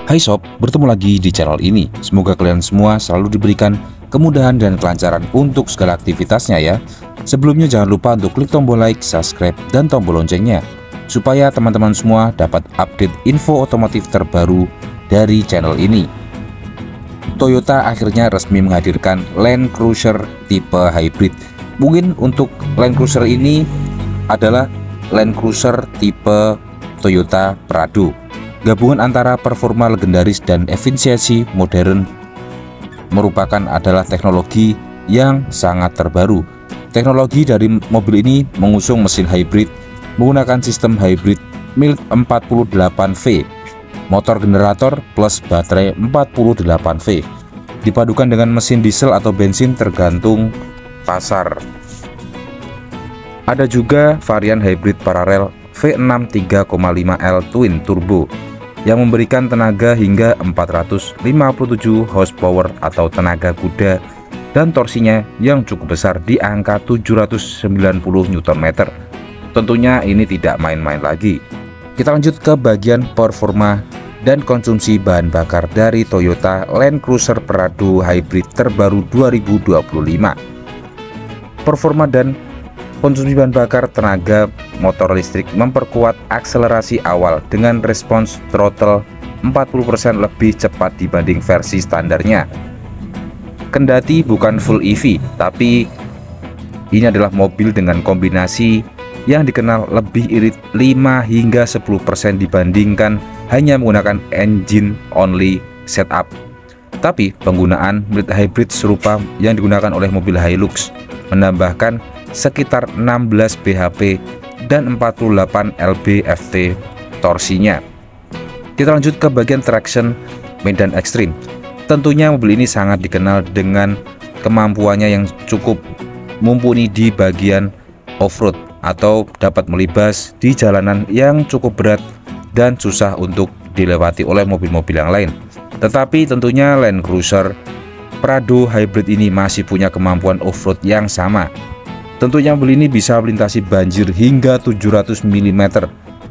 Hai sob, bertemu lagi di channel ini. Semoga kalian semua selalu diberikan kemudahan dan kelancaran untuk segala aktivitasnya ya. Sebelumnya jangan lupa untuk klik tombol like, subscribe, dan tombol loncengnya supaya teman-teman semua dapat update info otomotif terbaru dari channel ini. Toyota akhirnya resmi menghadirkan Land Cruiser tipe hybrid. Mungkin untuk Land Cruiser ini adalah Land Cruiser tipe Toyota Prado. Gabungan antara performa legendaris dan efisiensi modern merupakan adalah teknologi yang sangat terbaru. Teknologi dari mobil ini mengusung mesin hybrid menggunakan sistem hybrid mild 48V, motor generator plus baterai 48V, dipadukan dengan mesin diesel atau bensin tergantung pasar. Ada juga varian hybrid paralel V6 3,5L Twin Turbo yang memberikan tenaga hingga 457 horsepower atau tenaga kuda dan torsinya yang cukup besar di angka 790 Nm. Tentunya ini tidak main-main lagi. Kita lanjut ke bagian performa dan konsumsi bahan bakar dari Toyota Land Cruiser Prado Hybrid terbaru 2025. Performa dan konsumsi bahan bakar tenaga motor listrik memperkuat akselerasi awal dengan respons throttle 40% lebih cepat dibanding versi standarnya. Kendati bukan full EV, tapi ini adalah mobil dengan kombinasi yang dikenal lebih irit 5 hingga 10% dibandingkan hanya menggunakan engine only setup. Tapi penggunaan mild hybrid serupa yang digunakan oleh mobil Hilux menambahkan sekitar 16 bhp dan 48 lb-ft torsinya. Kita lanjut ke bagian traction medan ekstrim. Tentunya mobil ini sangat dikenal dengan kemampuannya yang cukup mumpuni di bagian off-road atau dapat melibas di jalanan yang cukup berat dan susah untuk dilewati oleh mobil-mobil yang lain. Tetapi tentunya Land Cruiser Prado Hybrid ini masih punya kemampuan off-road yang sama. Tentunya mobil ini bisa melintasi banjir hingga 700 mm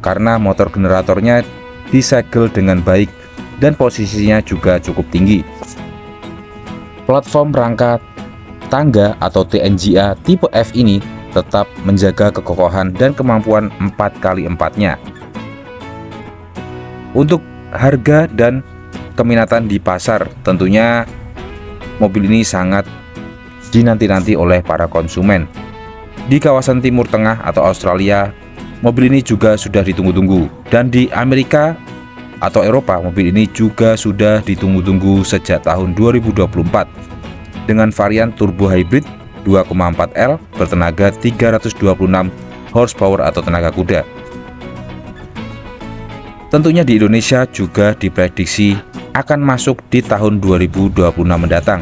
karena motor generatornya disegel dengan baik dan posisinya juga cukup tinggi. Platform rangka tangga atau TNGA tipe F ini tetap menjaga kekokohan dan kemampuan 4x4-nya. Untuk harga dan keminatan di pasar, tentunya mobil ini sangat dinanti-nanti oleh para konsumen. Di kawasan Timur Tengah atau Australia, mobil ini juga sudah ditunggu-tunggu, dan di Amerika atau Eropa, mobil ini juga sudah ditunggu-tunggu sejak tahun 2024 dengan varian turbo hybrid 2,4L bertenaga 326 horsepower atau tenaga kuda. Tentunya di Indonesia juga diprediksi akan masuk di tahun 2026 mendatang,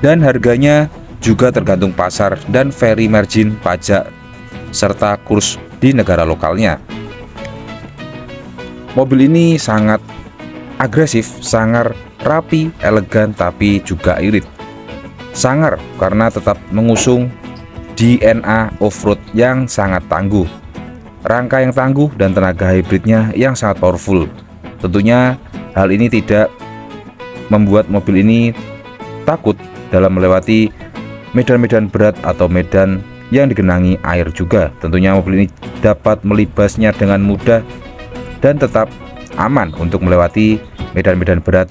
dan harganya juga tergantung pasar dan very margin pajak serta kurs di negara lokalnya. Mobil ini sangat agresif, sangar, rapi, elegan, tapi juga irit. Sangar karena tetap mengusung DNA off-road yang sangat tangguh, rangka yang tangguh, dan tenaga hybridnya yang sangat powerful. Tentunya hal ini tidak membuat mobil ini takut dalam melewati medan-medan berat atau medan yang digenangi air juga. Tentunya mobil ini dapat melibasnya dengan mudah dan tetap aman untuk melewati medan-medan berat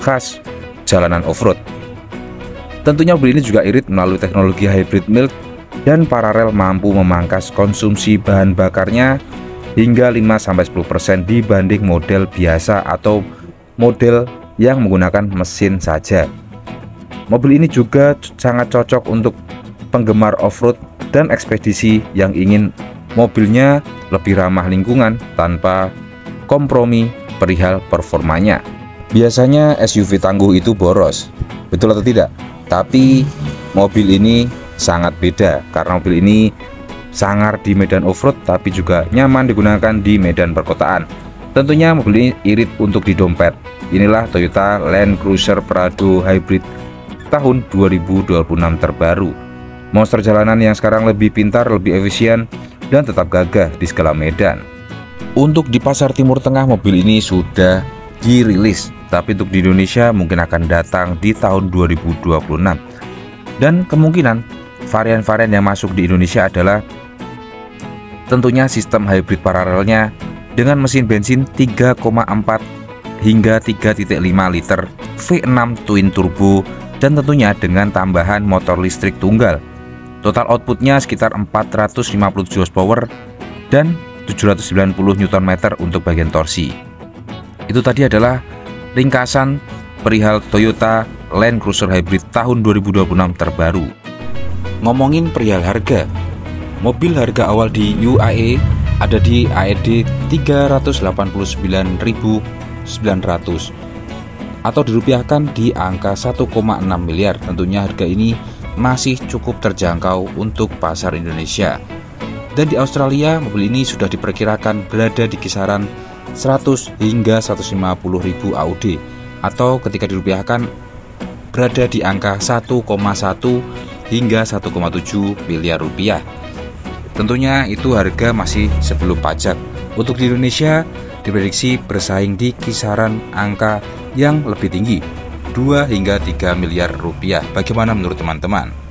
khas jalanan off-road. Tentunya mobil ini juga irit melalui teknologi hybrid mild dan paralel mampu memangkas konsumsi bahan bakarnya hingga 5-10% dibanding model biasa atau model yang menggunakan mesin saja. Mobil ini juga sangat cocok untuk penggemar off-road dan ekspedisi yang ingin mobilnya lebih ramah lingkungan tanpa kompromi perihal performanya. Biasanya SUV tangguh itu boros, betul atau tidak? Tapi mobil ini sangat beda karena mobil ini sangar di medan off-road tapi juga nyaman digunakan di medan perkotaan. Tentunya mobil ini irit untuk di dompet. Inilah Toyota Land Cruiser Prado Hybrid tahun 2026 terbaru. Monster jalanan yang sekarang lebih pintar, lebih efisien, dan tetap gagah di segala medan. Untuk di pasar Timur Tengah mobil ini sudah dirilis, tapi untuk di Indonesia mungkin akan datang di tahun 2026. Dan kemungkinan varian-varian yang masuk di Indonesia adalah tentunya sistem hybrid paralelnya dengan mesin bensin 3,4 hingga 3,5 liter V6 twin turbo, dan tentunya dengan tambahan motor listrik tunggal. Total outputnya sekitar 457 horsepower dan 790 Nm untuk bagian torsi. Itu tadi adalah ringkasan perihal Toyota Land Cruiser Hybrid tahun 2026 terbaru. Ngomongin perihal harga, mobil harga awal di UAE ada di AED 389.900 atau dirupiahkan di angka 1,6 miliar. Tentunya harga ini masih cukup terjangkau untuk pasar Indonesia. Dan di Australia mobil ini sudah diperkirakan berada di kisaran 100 hingga 150 ribu AUD, atau ketika dirupiahkan berada di angka 1,1 hingga 1,7 miliar rupiah. Tentunya itu harga masih sebelum pajak. Untuk di Indonesia diprediksi bersaing di kisaran angka yang lebih tinggi, 2 hingga 3 miliar rupiah. Bagaimana menurut teman-teman?